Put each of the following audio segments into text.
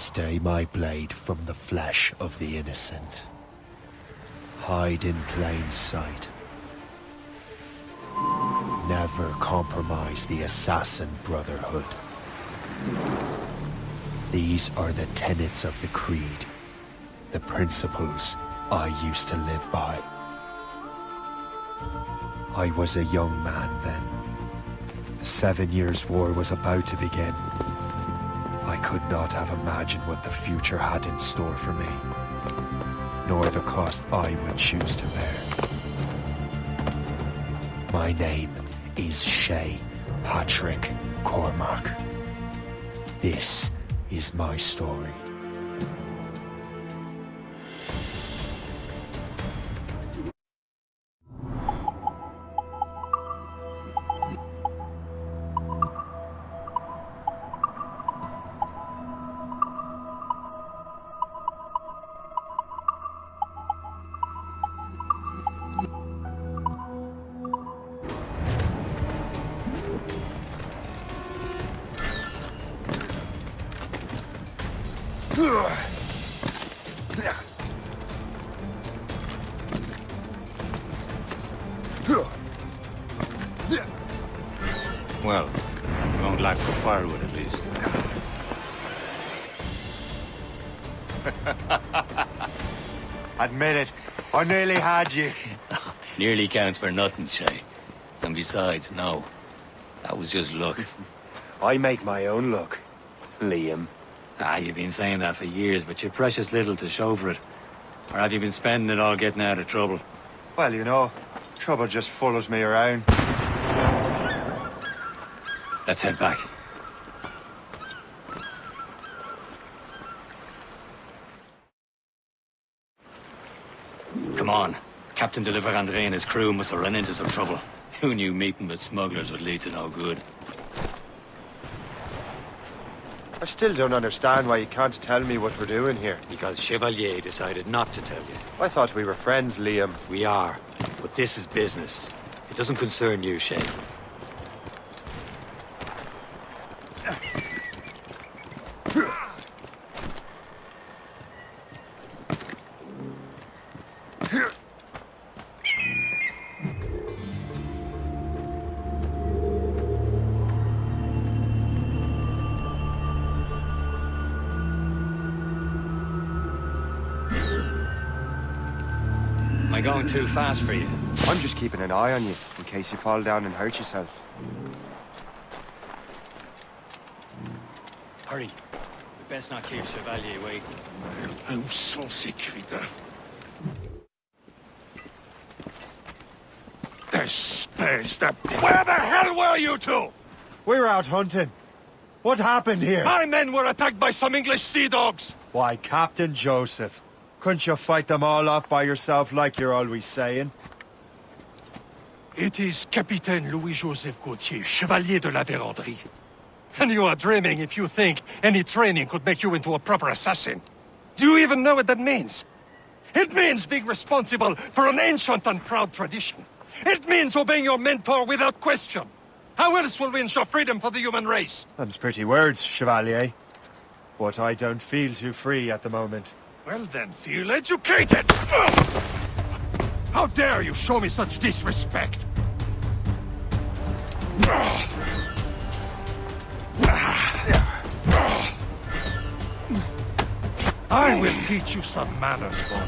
Stay my blade from the flesh of the innocent. Hide in plain sight. Never compromise the Assassin Brotherhood. These are the tenets of the Creed, the principles I used to live by. I was a young man then. The 7 Years' War was about to begin. I could not have imagined what the future had in store for me, nor the cost I would choose to bear. My name is Shay Patrick Cormac. This is my story. Well, you won't lack for firewood at least. Admit it, I nearly had you. Nearly counts for nothing, Shay. And besides, no. That was just luck. I make my own luck, Liam. You've been saying that for years, but you're precious little to show for it. Or have you been spending it all getting out of trouble? Well, you know, trouble just follows me around. Let's head back. Come on. Captain Deliver André and his crew must have run into some trouble. Who knew meeting with smugglers would lead to no good? I still don't understand why you can't tell me what we're doing here. Because Chevalier decided not to tell you. I thought we were friends, Liam. We are, but this is business. It doesn't concern you, Shay. Am I going too fast for you? I'm just keeping an eye on you, in case you fall down and hurt yourself. Hurry. We best not keep Chevalier waiting. Où sont ces crétins? Espèce de... Where the hell were you two? We were out hunting. What happened here? My men were attacked by some English sea dogs. Why, Captain Joseph. Couldn't you fight them all off by yourself like you're always saying? It is Capitaine Louis-Joseph Gauthier, Chevalier de la Vérendrye. And you are dreaming if you think any training could make you into a proper assassin. Do you even know what that means? It means being responsible for an ancient and proud tradition. It means obeying your mentor without question. How else will we ensure freedom for the human race? Them's pretty words, Chevalier. But I don't feel too free at the moment. Well then, feel educated! How dare you show me such disrespect? I will teach you some manners, boy.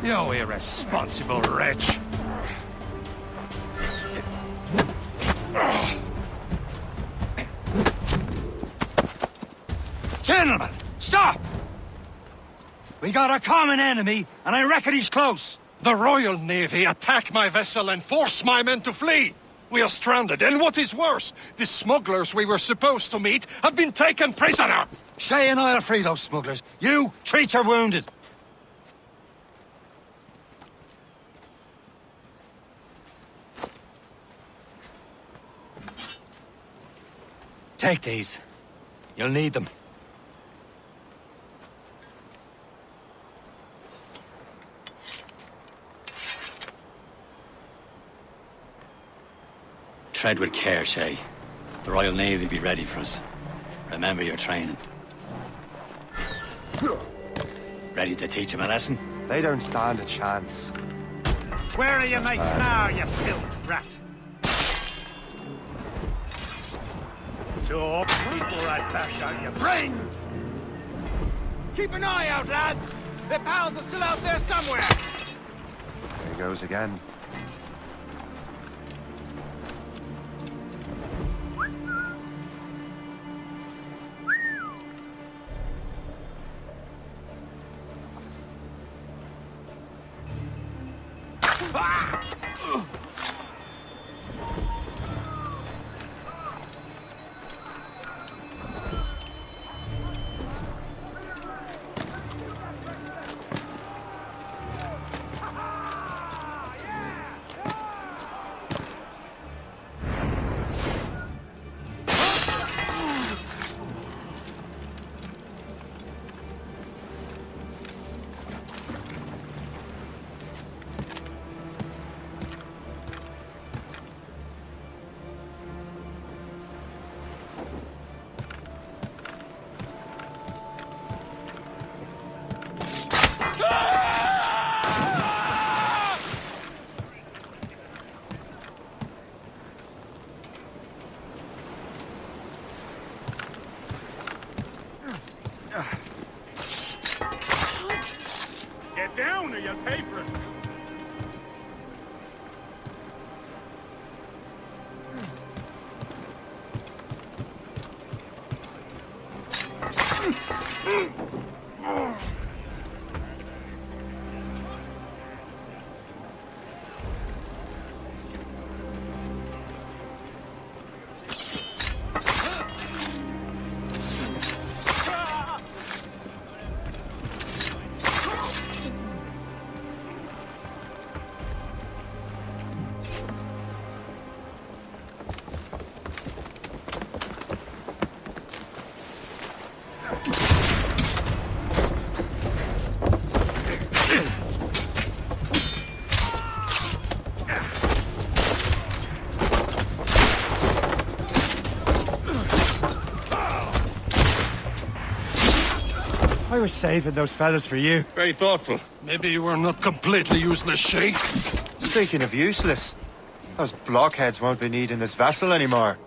You irresponsible wretch. Gentlemen, stop! We got a common enemy, and I reckon he's close. The Royal Navy attack my vessel and force my men to flee. We are stranded, and what is worse, the smugglers we were supposed to meet have been taken prisoner. Shay and I'll free those smugglers. You, treat your wounded. Take these. You'll need them. tread with care, Shay. The Royal Navy be ready for us. Remember your training. Ready to teach them a lesson? They don't stand a chance. Where are your mates now, you filth rat? Talk before I bash out your brains! Keep an eye out, lads! Their pals are still out there somewhere! There he goes again. Get down or you'll pay for it! I was saving those fellas for you. Very thoughtful. Maybe you were not completely useless, Shay. Speaking of useless, those blockheads won't be needing this vessel anymore.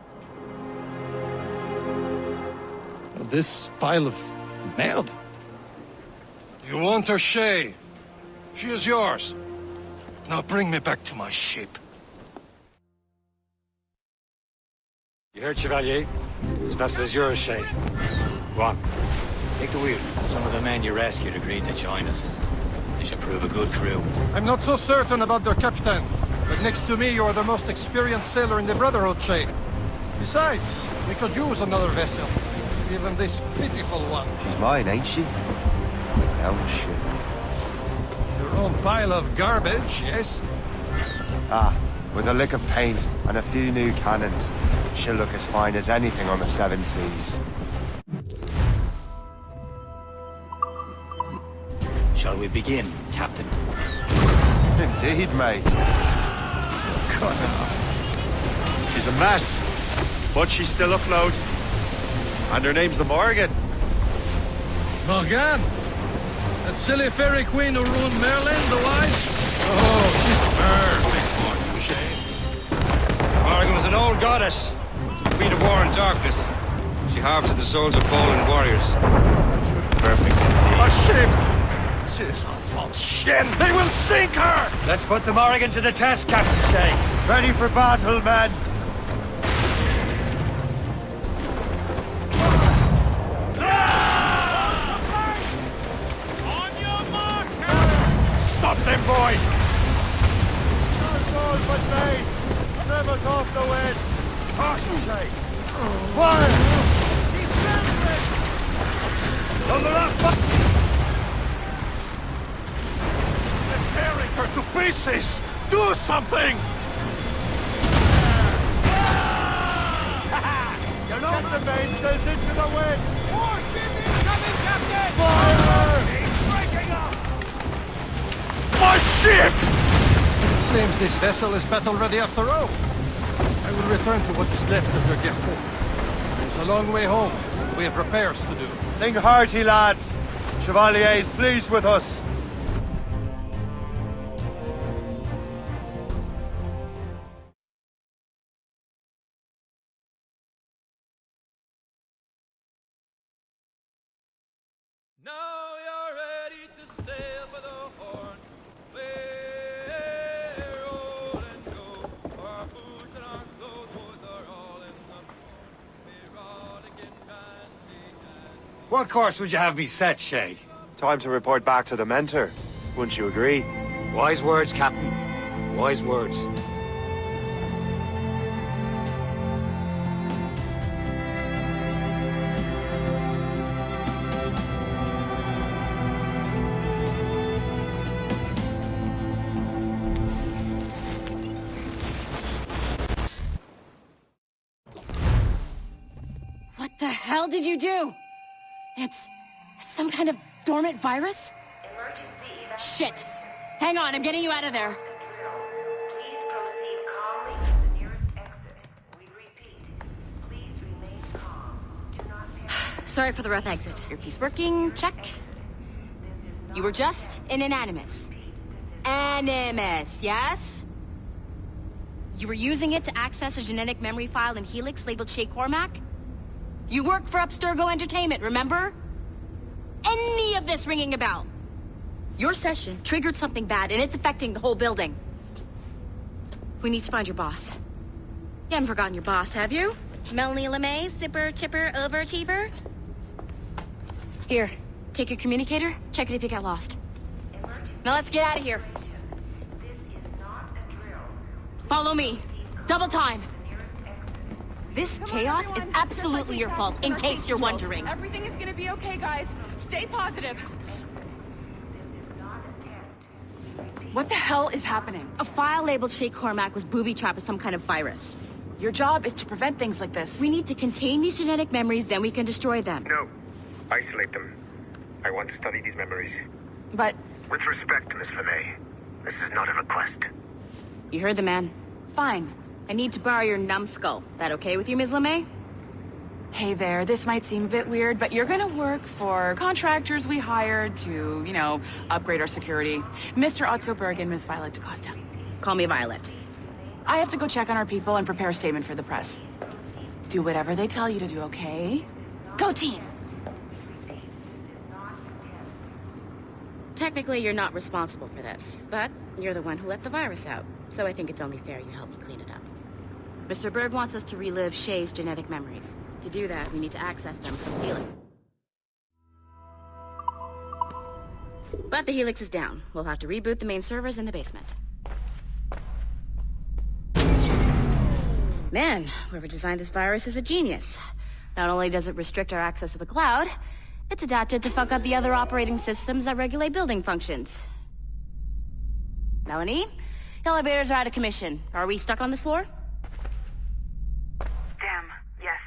This pile of mail? You want her, Shay? She is yours. Now bring me back to my ship. You heard, Chevalier? This vessel is yours, Shay. Go on. Take the wheel. Some of the men you rescued agreed to join us. They should prove a good crew. I'm not so certain about their captain, but next to me you are the most experienced sailor in the Brotherhood, Shay. Besides, we could use another vessel. Even this pitiful one. She's mine, ain't she? Hell shit. Your own pile of garbage, yes? Ah, with a lick of paint and a few new cannons, she'll look as fine as anything on the Seven Seas. Shall we begin, Captain? Indeed, mate. She's a mess, but she's still afloat. And her name's the Morgan. Morgan? That silly fairy queen who ruined Merlin, the wise? Oh, she's perfect for you, Shay. Morgan was an old goddess, the queen of war and darkness. She harvested the souls of fallen warriors. Perfect indeed. A ship! This is a false shin! They will sink her! Let's put the Morrigan to the test, Captain Shay. Ready for battle, men! On your mark! Stop them, boy! Our sword but made! Trim us off the wind! Caution, Shay! Fire! She's standing! Thunder up! They're tearing her to pieces! Do something! Get the mainsails into the wind! Warship incoming, Captain! Fire! He's breaking up! My ship! It seems this vessel is battle ready after all. I will will return to what is left of the Gerfaut. It's a long way home. We have repairs to do. Sing hearty, lads. Chevalier is pleased with us. Now you're ready to sail for the Horn. We're old and show. Our boots and our clothes are all in the morn. We're all again bandy and... What course would you have me set, Shay? Time to report back to the mentor. Wouldn't you agree? Wise words, Captain. Wise words. What the hell did you do? It's some kind of dormant virus? Shit! Hang on, I'm getting you out of there. Please proceed calmly to the nearest exit. We repeat, please remain calm. Do not panic. Sorry for the rough exit. Earpiece working, check. You were just in an animus. Animus, yes? You were using it to access a genetic memory file in Helix labeled Shay Cormac? You worked for Abstergo Entertainment, remember? Any of this ringing a bell? Your session triggered something bad, and it's affecting the whole building. We need to find your boss. You haven't forgotten your boss, have you? Melanie LeMay, zipper, chipper, overachiever? Here, take your communicator, check it if you got lost. Now let's get out of here. This is not a drill. Follow me. Double time. This Come on, chaos is everyone. absolutely your fault, in case you're wondering. Everything is gonna be okay, guys. Stay positive. What the hell is happening? A file labeled Shay Cormac was booby-trapped with some kind of virus. Your job is to prevent things like this. We need to contain these genetic memories, then we can destroy them. No. Isolate them. I want to study these memories. But With respect, Miss LeMay, this is not a request. You heard the man. fine. I need to borrow your numbskull. That okay with you, Ms. LeMay? Hey there, this might seem a bit weird, but you're gonna work for contractors we hired to, you know, upgrade our security. Mr. Otto Berg and Ms. Violet DaCosta. Call me Violet. I have to go check on our people and prepare a statement for the press. Do whatever they tell you to do, okay? Go team! Technically, you're not responsible for this, but you're the one who let the virus out, so I think it's only fair you help me clean it up. Mr. Berg wants us to relive Shay's genetic memories. To do that, we need to access them from Helix. But the Helix is down. We'll have to reboot the main servers in the basement. Man, whoever designed this virus is a genius. Not only does it restrict our access to the cloud, it's adapted to fuck up the other operating systems that regulate building functions. Melanie? The elevators are out of commission. Are we stuck on this floor? Damn, yes.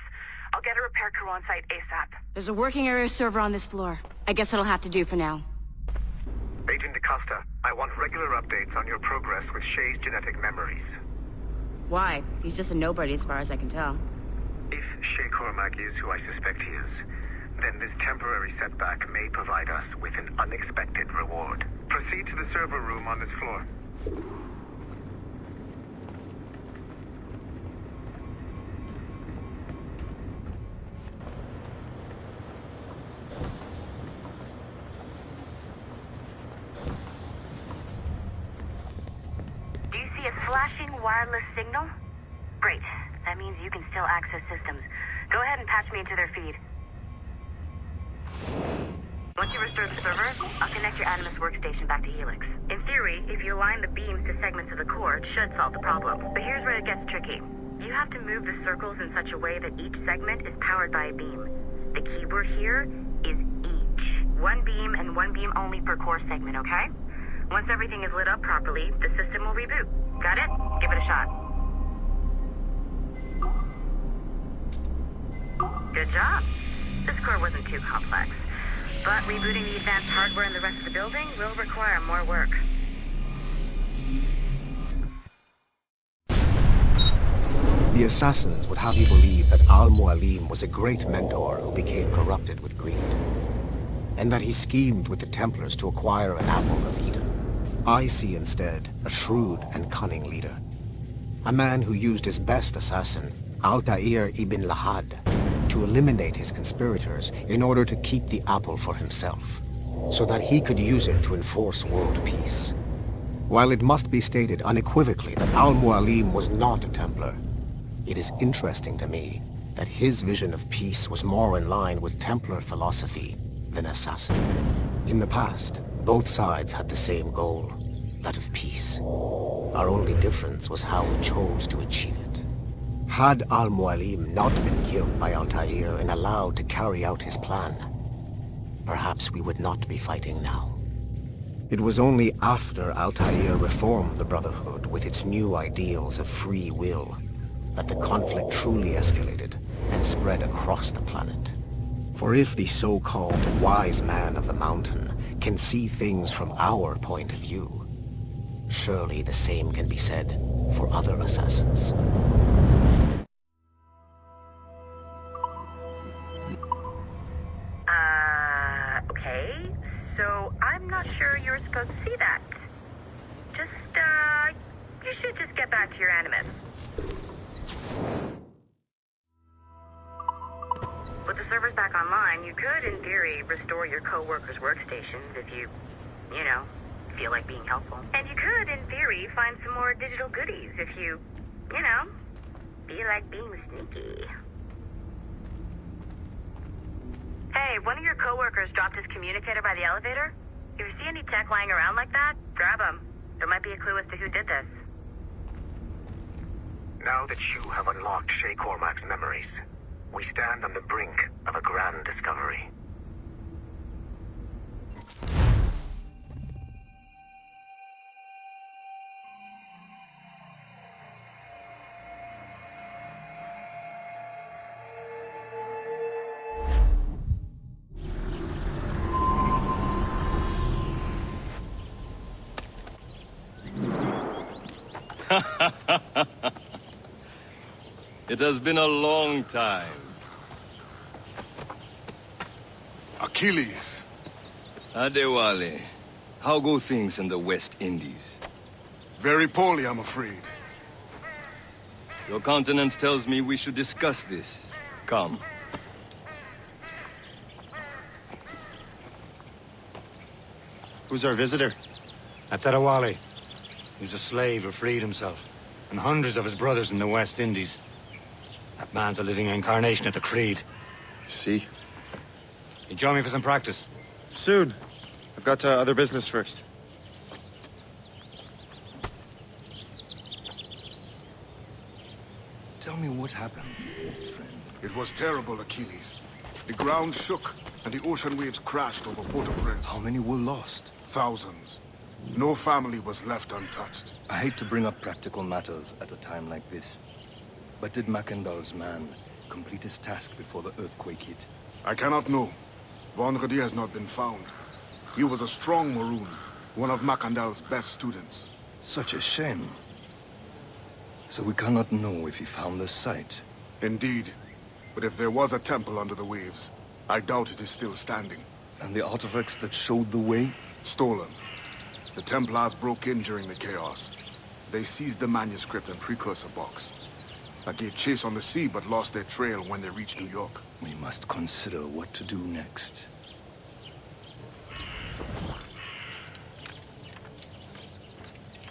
I'll get a repair crew on site ASAP. There's a working area server on this floor. I guess it'll have to do for now. Agent DaCosta, I want regular updates on your progress with Shay's genetic memories. Why? He's just a nobody as far as I can tell. If Shay Cormac is who I suspect he is, then this temporary setback may provide us with an unexpected reward. Proceed to the server room on this floor. Do you see a flashing wireless signal? Great. That means you can still access systems. Go ahead and patch me into their feed. Once you restore the server, I'll connect your Animus workstation back to Helix. In theory, if you align the beams to segments of the core, it should solve the problem. But here's where it gets tricky. You have to move the circles in such a way that each segment is powered by a beam. The keyword here is each. One beam and one beam only per core segment, okay? Once everything is lit up properly, the system will reboot. Got it? Give it a shot. Good job. This core wasn't too complex. But rebooting the advanced hardware in the rest of the building will require more work. The assassins would have you believe that Al-Mualim was a great mentor who became corrupted with greed, and that he schemed with the Templars to acquire an apple of Eden. I see instead a shrewd and cunning leader, a man who used his best assassin, Altair ibn Lahad, to eliminate his conspirators in order to keep the apple for himself, so that he could use it to enforce world peace. While it must be stated unequivocally that Al-Mualim was not a Templar, it is interesting to me that his vision of peace was more in line with Templar philosophy than assassin. In the past, both sides had the same goal, that of peace. Our only difference was how we chose to achieve it. Had Al-Mualim not been killed by Altair and allowed to carry out his plan, perhaps we would not be fighting now. It was only after Altair reformed the Brotherhood with its new ideals of free will that the conflict truly escalated and spread across the planet. For if the so-called wise man of the mountain can see things from our point of view, surely the same can be said for other assassins. Okay. So I'm not sure you're supposed to see that. You should just get back to your Animus. With the servers back online, you could, in theory, restore your co-workers' workstations if you feel like being helpful. And you could, in theory, find some more digital goodies if you feel like being sneaky. Hey, one of your co-workers dropped his communicator by the elevator. If you see any tech lying around like that, grab them. There might be a clue as to who did this. Now that you have unlocked Shay Cormac's memories, we stand on the brink of a grand discovery. It has been a long time. Achilles. Adewale, how go things in the West Indies? Very poorly, I'm afraid. Your countenance tells me we should discuss this. Come. Who's our visitor? That's Adewale. He was a slave who freed himself, and hundreds of his brothers in the West Indies. That man's a living incarnation of the Creed. You see? You join me for some practice? Soon. I've got other business first. Tell me what happened, friend. It was terrible, Achilles. The ground shook, and the ocean waves crashed over Port-au-Prince. How many were lost? Thousands. No family was left untouched. I hate to bring up practical matters at a time like this. But did Mackandal's man complete his task before the earthquake hit? I cannot know. Vonredi has not been found. He was a strong Maroon, one of Mackandal's best students. Such a shame. So we cannot know if he found the site. Indeed. But if there was a temple under the waves, I doubt it is still standing. And the artifacts that showed the way? Stolen. The Templars broke in during the chaos. They seized the manuscript and precursor box. I gave chase on the sea, but lost their trail when they reached New York. We must consider what to do next.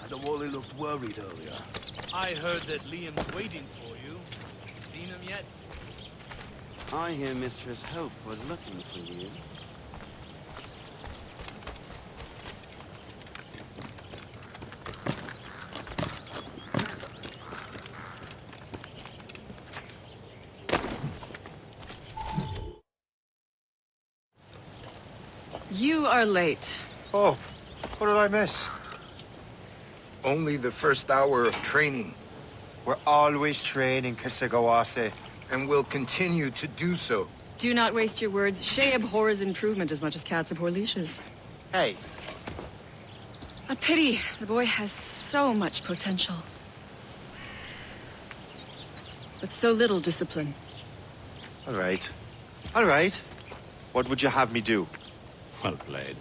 Adewale looked worried earlier. I heard that Liam's waiting for you. Seen him yet? I hear Mistress Hope was looking for you. You are late. Oh, what did I miss? Only the first hour of training. We're always training, Kisagawase. And will continue to do so. Do not waste your words. Shay abhors improvement as much as cats abhor leashes. Hey. A pity. The boy has so much potential. but so little discipline. All right. All right. What would you have me do? Well played.